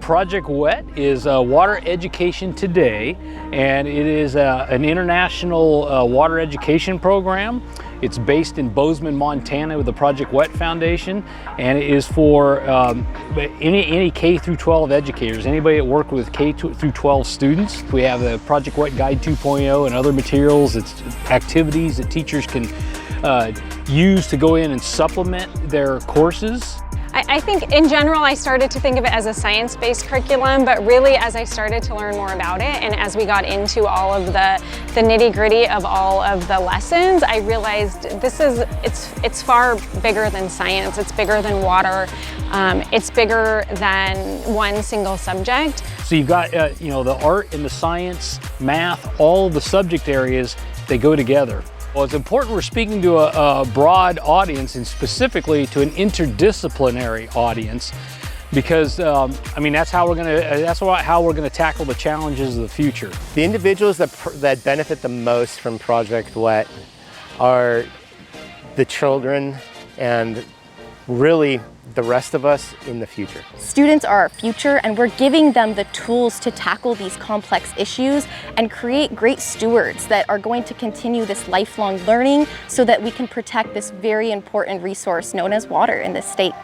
Project WET is Water Education Today, and it is an international water education program. It's based in Bozeman, Montana with the Project WET Foundation, and it is for any K through 12 educators, anybody that work with K through 12 students. We have the Project WET Guide 2.0 and other materials, it's activities that teachers can use to go in and supplement their courses. I think in general I started to think of it as a science-based curriculum, but really as I started to learn more about it and as we got into all of the nitty-gritty of all of the lessons, I realized it's far bigger than science, it's bigger than water, it's bigger than one single subject. So you've got the art and the science, math, all the subject areas, they go together. Well, it's important we're speaking to a broad audience and specifically to an interdisciplinary audience because that's how we're going to tackle the challenges of the future. The individuals that benefit the most from Project WET are the children and really the rest of us in the future. Students are our future, and we're giving them the tools to tackle these complex issues and create great stewards that are going to continue this lifelong learning so that we can protect this very important resource known as water in this state.